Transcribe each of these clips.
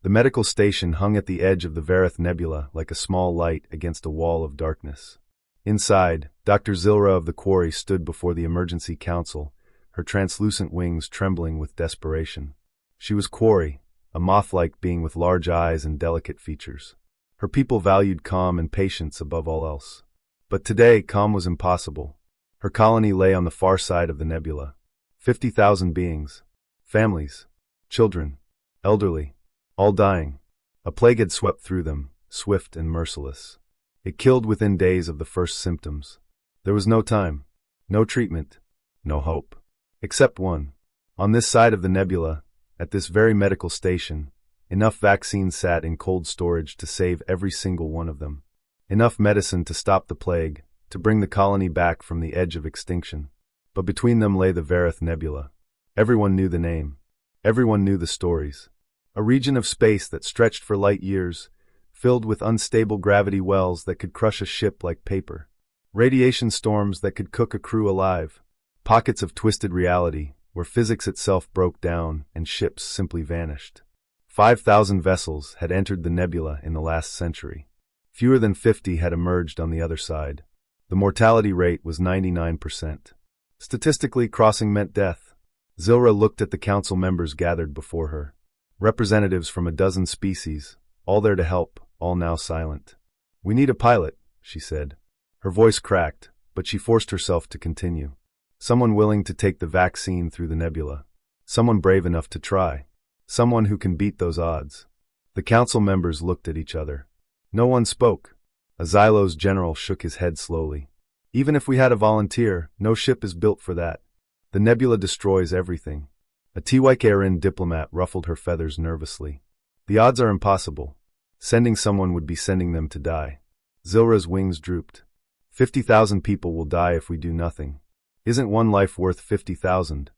The medical station hung at the edge of the Vareth Nebula like a small light against a wall of darkness. Inside, Dr. Zilra of the quarry stood before the emergency council, her translucent wings trembling with desperation. She was Quarry, a moth-like being with large eyes and delicate features. Her people valued calm and patience above all else. But today, calm was impossible. Her colony lay on the far side of the nebula. 50,000 beings. Families. Children. Elderly. All dying. A plague had swept through them, swift and merciless. It killed within days of the first symptoms. There was no time. No treatment. No hope. Except one. On this side of the nebula, at this very medical station, enough vaccines sat in cold storage to save every single one of them. Enough medicine to stop the plague, to bring the colony back from the edge of extinction. But between them lay the Vareth Nebula. Everyone knew the name. Everyone knew the stories. A region of space that stretched for light years, filled with unstable gravity wells that could crush a ship like paper. Radiation storms that could cook a crew alive. Pockets of twisted reality, where physics itself broke down and ships simply vanished. 5,000 vessels had entered the nebula in the last century. Fewer than 50 had emerged on the other side. The mortality rate was 99%. Statistically, crossing meant death. Zilra looked at the council members gathered before her. Representatives from a dozen species, all there to help, all now silent. "We need a pilot," she said. Her voice cracked, but she forced herself to continue. "Someone willing to take the vaccine through the nebula. Someone brave enough to try. Someone who can beat those odds." The council members looked at each other. No one spoke. A Xylos general shook his head slowly. "Even if we had a volunteer, no ship is built for that. The nebula destroys everything." A Tykeran diplomat ruffled her feathers nervously. "The odds are impossible. Sending someone would be sending them to die." Zilra's wings drooped. 50,000 people will die if we do nothing. Isn't one life worth 50,000?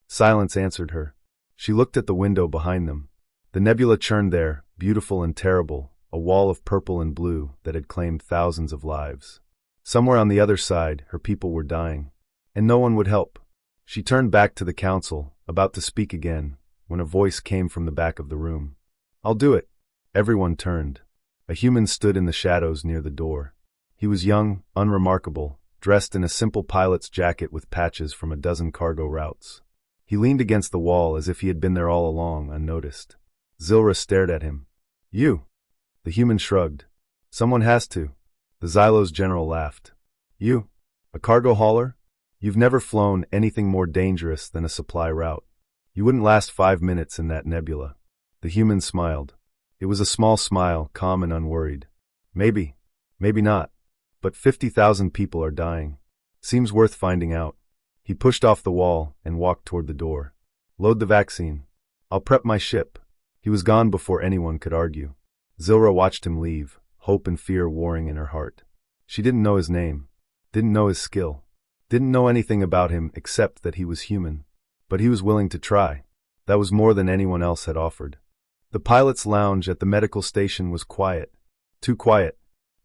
Silence answered her. She looked at the window behind them. The nebula churned there, beautiful and terrible, a wall of purple and blue that had claimed thousands of lives. Somewhere on the other side, her people were dying. And no one would help. She turned back to the council, about to speak again, when a voice came from the back of the room. "I'll do it." Everyone turned. A human stood in the shadows near the door. He was young, unremarkable, dressed in a simple pilot's jacket with patches from a dozen cargo routes. He leaned against the wall as if he had been there all along, unnoticed. Zilra stared at him. "You?" The human shrugged. "Someone has to." The Xylos general laughed. "You? A cargo hauler? You've never flown anything more dangerous than a supply route. You wouldn't last 5 minutes in that nebula." The human smiled. It was a small smile, calm and unworried. "Maybe. Maybe not. But 50,000 people are dying. Seems worth finding out." He pushed off the wall and walked toward the door. "Load the vaccine. I'll prep my ship." He was gone before anyone could argue. Zilra watched him leave, hope and fear warring in her heart. She didn't know his name, didn't know his skill, didn't know anything about him except that he was human. But he was willing to try. That was more than anyone else had offered. The pilot's lounge at the medical station was quiet. Too quiet.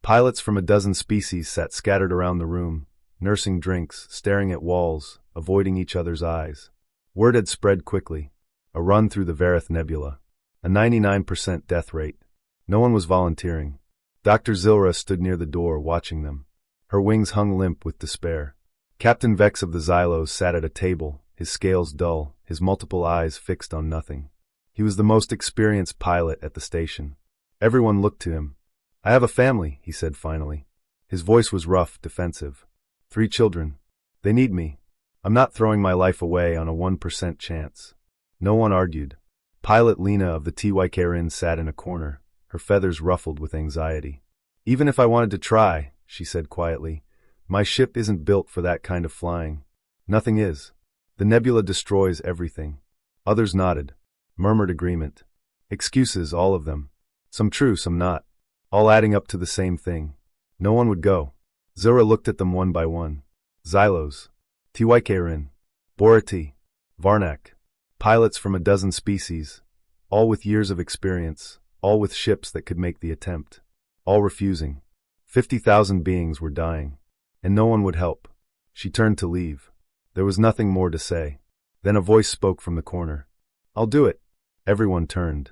Pilots from a dozen species sat scattered around the room, nursing drinks, staring at walls, avoiding each other's eyes. Word had spread quickly. A run through the Vareth Nebula. A 99% death rate. No one was volunteering. Dr. Zilra stood near the door, watching them. Her wings hung limp with despair. Captain Vex of the Xylos sat at a table, his scales dull, his multiple eyes fixed on nothing. He was the most experienced pilot at the station. Everyone looked to him. "I have a family," he said finally. His voice was rough, defensive. 3 children. They need me. I'm not throwing my life away on a 1% chance." No one argued. Pilot Lena of the Tykeran sat in a corner, her feathers ruffled with anxiety. "Even if I wanted to try," she said quietly, "my ship isn't built for that kind of flying. Nothing is. The nebula destroys everything." Others nodded. Murmured agreement. Excuses, all of them. Some true, some not. All adding up to the same thing. No one would go. Zilra looked at them one by one. Xylos. Tykeran. Borati. Varnak. Pilots from a dozen species. All with years of experience. All with ships that could make the attempt. All refusing. 50,000 beings were dying. And no one would help. She turned to leave. There was nothing more to say. Then a voice spoke from the corner. "I'll do it." Everyone turned.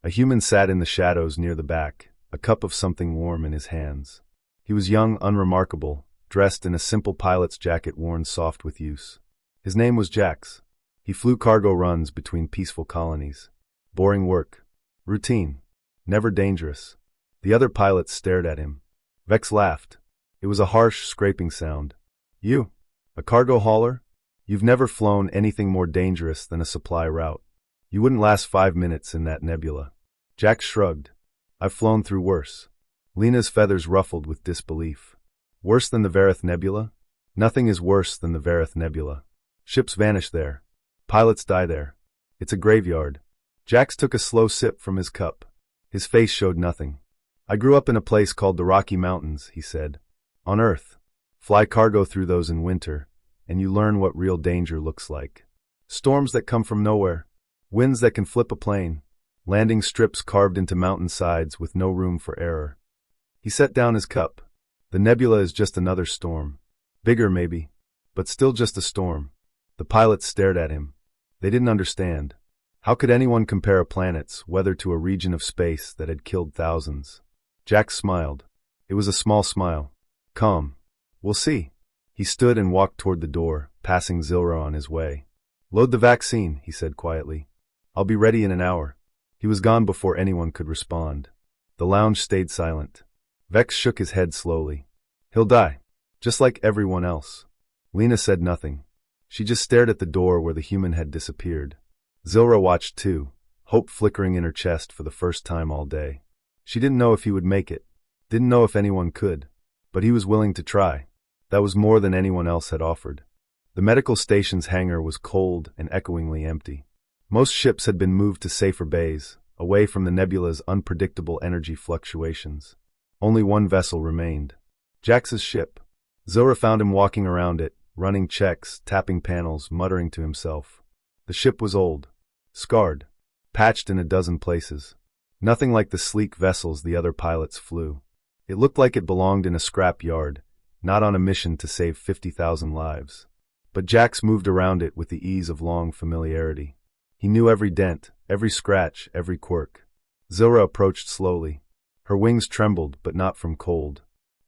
A human sat in the shadows near the back, a cup of something warm in his hands. He was young, unremarkable, dressed in a simple pilot's jacket worn soft with use. His name was Jax. He flew cargo runs between peaceful colonies. Boring work. Routine. Never dangerous. The other pilots stared at him. Vex laughed. It was a harsh, scraping sound. You? A cargo hauler? You've never flown anything more dangerous than a supply route. You wouldn't last 5 minutes in that nebula. Jax shrugged. I've flown through worse. Lena's feathers ruffled with disbelief. Worse than the Vareth Nebula? Nothing is worse than the Vareth Nebula. Ships vanish there. Pilots die there. It's a graveyard. Jax took a slow sip from his cup. His face showed nothing. I grew up in a place called the Rocky Mountains, he said. On Earth. Fly cargo through those in winter, and you learn what real danger looks like. Storms that come from nowhere. Winds that can flip a plane. Landing strips carved into mountain sides with no room for error. He set down his cup. The nebula is just another storm. Bigger maybe, but still just a storm. The pilots stared at him. They didn't understand. How could anyone compare a planet's weather to a region of space that had killed thousands? Jax smiled. It was a small smile. Calm. We'll see. He stood and walked toward the door, passing Zilra on his way. Load the vaccine, he said quietly. I'll be ready in an hour. He was gone before anyone could respond. The lounge stayed silent. Vex shook his head slowly. He'll die, just like everyone else. Lena said nothing. She just stared at the door where the human had disappeared. Zilra watched too, hope flickering in her chest for the first time all day. She didn't know if he would make it, didn't know if anyone could, but he was willing to try. That was more than anyone else had offered. The medical station's hangar was cold and echoingly empty. Most ships had been moved to safer bays, away from the nebula's unpredictable energy fluctuations. Only one vessel remained. Jax's ship. Zilra found him walking around it, running checks, tapping panels, muttering to himself. The ship was old, scarred, patched in a dozen places. Nothing like the sleek vessels the other pilots flew. It looked like it belonged in a scrap yard, not on a mission to save 50,000 lives. But Jax moved around it with the ease of long familiarity. He knew every dent, every scratch, every quirk. Zilra approached slowly. Her wings trembled, but not from cold.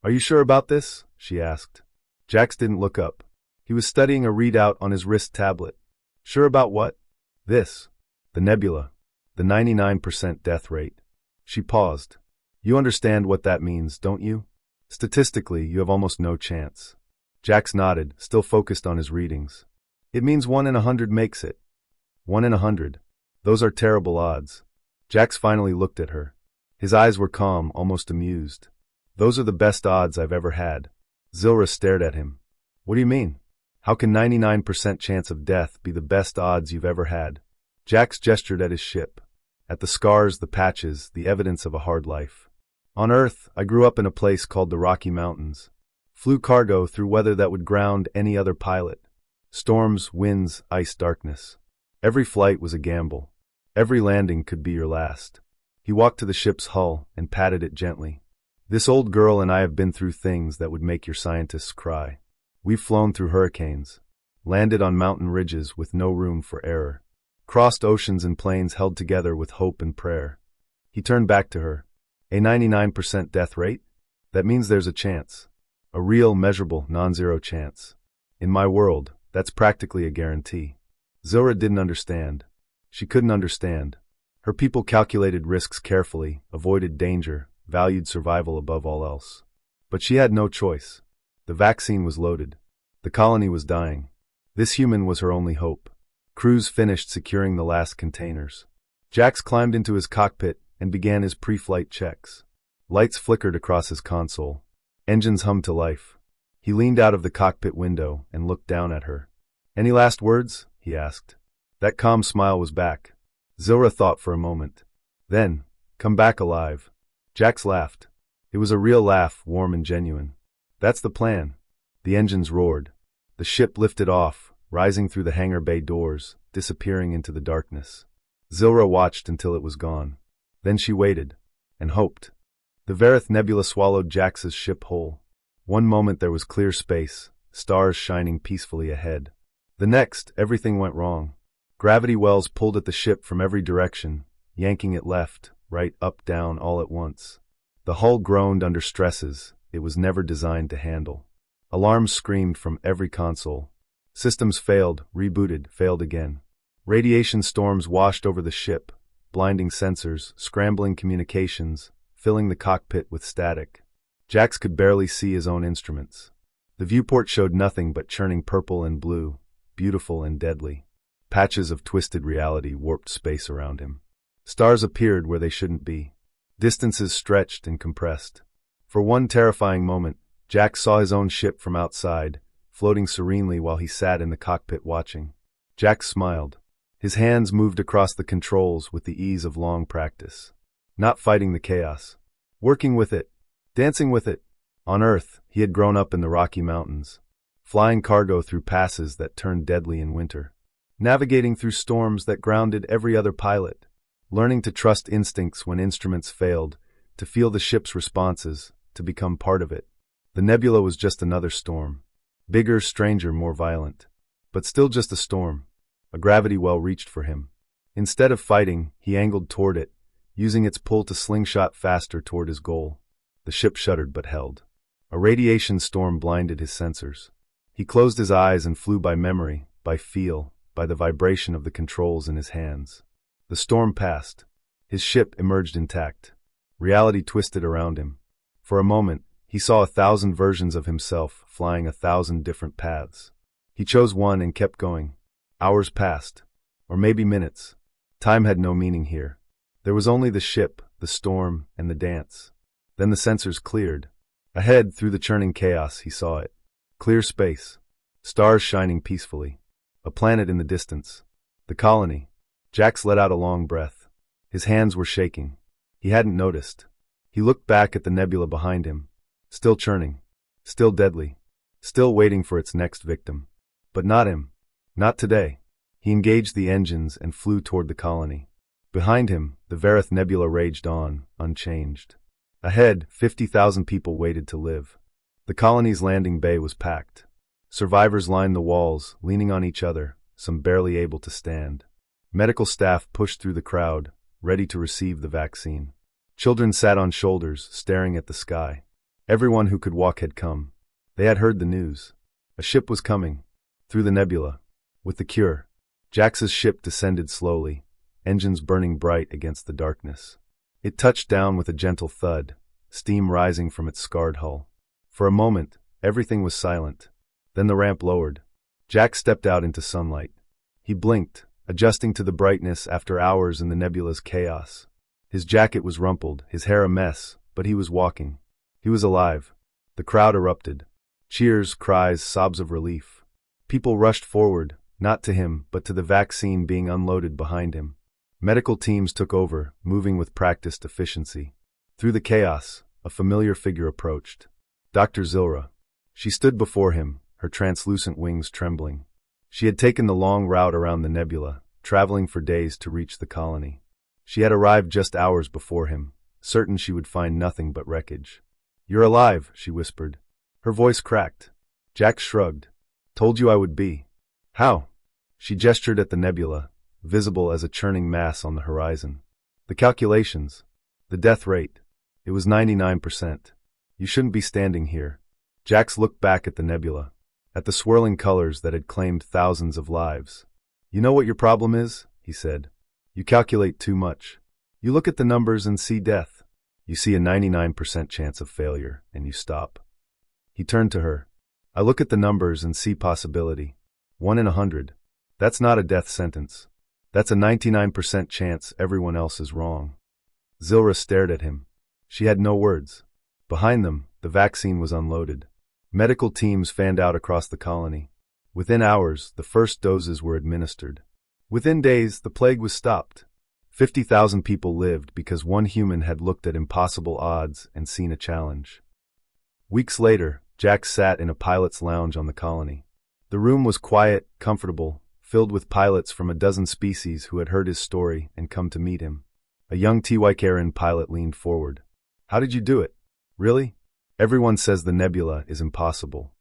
Are you sure about this? She asked. Jax didn't look up. He was studying a readout on his wrist tablet. Sure about what? This. The nebula. The 99% death rate. She paused. You understand what that means, don't you? Statistically, you have almost no chance. Jax nodded, still focused on his readings. It means 1 in 100 makes it. 1 in 100. Those are terrible odds. Jax finally looked at her. His eyes were calm, almost amused. Those are the best odds I've ever had. Zilra stared at him. What do you mean? How can 99% chance of death be the best odds you've ever had? Jax gestured at his ship. At the scars, the patches, the evidence of a hard life. On Earth, I grew up in a place called the Rocky Mountains. Flew cargo through weather that would ground any other pilot. Storms, winds, ice, darkness. Every flight was a gamble. Every landing could be your last. He walked to the ship's hull and patted it gently. This old girl and I have been through things that would make your scientists cry. We've flown through hurricanes, landed on mountain ridges with no room for error, crossed oceans and plains held together with hope and prayer. He turned back to her. A 99% death rate? That means there's a chance. A real, measurable, non-zero chance. In my world, that's practically a guarantee. Zilra didn't understand. She couldn't understand. Her people calculated risks carefully, avoided danger, valued survival above all else. But she had no choice. The vaccine was loaded. The colony was dying. This human was her only hope. Crews finished securing the last containers. Jax climbed into his cockpit and began his pre-flight checks. Lights flickered across his console. Engines hummed to life. He leaned out of the cockpit window and looked down at her. Any last words? He asked. That calm smile was back. Zilra thought for a moment. Then, come back alive. Jax laughed. It was a real laugh, warm and genuine. That's the plan. The engines roared. The ship lifted off, rising through the hangar bay doors, disappearing into the darkness. Zilra watched until it was gone. Then she waited, and hoped. The Vareth Nebula swallowed Jax's ship whole. One moment there was clear space, stars shining peacefully ahead. The next, everything went wrong. Gravity wells pulled at the ship from every direction, yanking it left, right, up, down, all at once. The hull groaned under stresses it was never designed to handle. Alarms screamed from every console. Systems failed, rebooted, failed again. Radiation storms washed over the ship, blinding sensors, scrambling communications, filling the cockpit with static. Jax could barely see his own instruments. The viewport showed nothing but churning purple and blue, beautiful and deadly. Patches of twisted reality warped space around him. Stars appeared where they shouldn't be. Distances stretched and compressed. For one terrifying moment, Jax saw his own ship from outside, floating serenely while he sat in the cockpit watching. Jax smiled. His hands moved across the controls with the ease of long practice. Not fighting the chaos. Working with it. Dancing with it. On Earth, he had grown up in the Rocky Mountains. Flying cargo through passes that turned deadly in winter. Navigating through storms that grounded every other pilot. Learning to trust instincts when instruments failed, to feel the ship's responses, to become part of it. The nebula was just another storm. Bigger, stranger, more violent. But still just a storm. A gravity well reached for him. Instead of fighting, he angled toward it, using its pull to slingshot faster toward his goal. The ship shuddered but held. A radiation storm blinded his sensors. He closed his eyes and flew by memory, by feel, by the vibration of the controls in his hands. The storm passed. His ship emerged intact. Reality twisted around him. For a moment, he saw 1,000 versions of himself flying 1,000 different paths. He chose one and kept going. Hours passed. Or maybe minutes. Time had no meaning here. There was only the ship, the storm, and the dance. Then the sensors cleared. Ahead, through the churning chaos, he saw it. Clear space. Stars shining peacefully. A planet in the distance. The colony. Jax let out a long breath. His hands were shaking. He hadn't noticed. He looked back at the nebula behind him. Still churning. Still deadly. Still waiting for its next victim. But not him. Not today. He engaged the engines and flew toward the colony. Behind him, the Verith Nebula raged on, unchanged. Ahead, 50,000 people waited to live. The colony's landing bay was packed. Survivors lined the walls, leaning on each other, some barely able to stand. Medical staff pushed through the crowd, ready to receive the vaccine. Children sat on shoulders, staring at the sky. Everyone who could walk had come. They had heard the news. A ship was coming. Through the nebula. With the cure. Jax's ship descended slowly, engines burning bright against the darkness. It touched down with a gentle thud, steam rising from its scarred hull. For a moment, everything was silent. Then the ramp lowered. Jax stepped out into sunlight. He blinked, adjusting to the brightness after hours in the nebula's chaos. His jacket was rumpled, his hair a mess, but he was walking. He was alive. The crowd erupted. Cheers, cries, sobs of relief. People rushed forward, not to him, but to the vaccine being unloaded behind him. Medical teams took over, moving with practiced efficiency. Through the chaos, a familiar figure approached. Dr. Zilra. She stood before him, her translucent wings trembling. She had taken the long route around the nebula, traveling for days to reach the colony. She had arrived just hours before him, certain she would find nothing but wreckage. "You're alive," she whispered. Her voice cracked. Jax shrugged. "Told you I would be." "How?" She gestured at the nebula, visible as a churning mass on the horizon. "The calculations. The death rate. It was 99%. You shouldn't be standing here." Jax looked back at the nebula, at the swirling colors that had claimed thousands of lives. "You know what your problem is?" he said. "You calculate too much. You look at the numbers and see death. You see a 99% chance of failure, and you stop." He turned to her. "I look at the numbers and see possibility. 1 in 100. That's not a death sentence. That's a 99% chance everyone else is wrong." Zilra stared at him. She had no words. Behind them, the vaccine was unloaded. Medical teams fanned out across the colony. Within hours, the first doses were administered. Within days, the plague was stopped. 50,000 people lived because one human had looked at impossible odds and seen a challenge. Weeks later, Jax sat in a pilot's lounge on the colony. The room was quiet, comfortable, filled with pilots from a dozen species who had heard his story and come to meet him. A young Tykaran pilot leaned forward. "How did you do it? Really? Everyone says the nebula is impossible."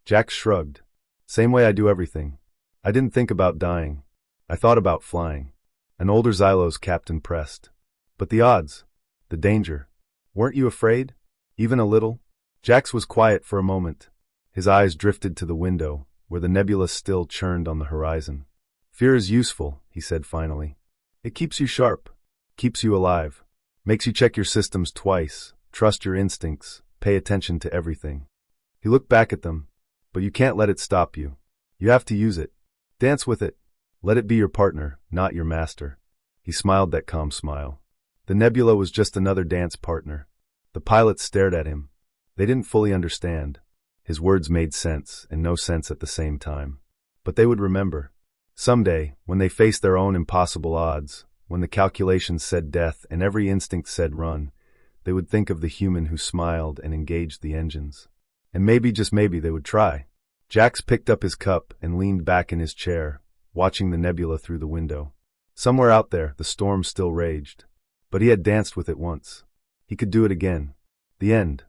Jax shrugged. "Same way I do everything. I didn't think about dying. I thought about flying. An older Xylo's captain pressed. But the odds, the danger. Weren't you afraid? Even a little? Jax was quiet for a moment. His eyes drifted to the window, where the nebula still churned on the horizon. Fear is useful, he said finally. It keeps you sharp, keeps you alive, makes you check your systems twice, trust your instincts, pay attention to everything. He looked back at them. But you can't let it stop you. You have to use it. Dance with it. Let it be your partner, not your master. He smiled that calm smile. The nebula was just another dance partner. The pilots stared at him. They didn't fully understand. His words made sense, and no sense at the same time. But they would remember. Someday, when they faced their own impossible odds, when the calculations said death and every instinct said run, they would think of the human who smiled and engaged the engines. And maybe, just maybe, they would try. Jax picked up his cup and leaned back in his chair, watching the nebula through the window. Somewhere out there, the storm still raged. But he had danced with it once. He could do it again. The end.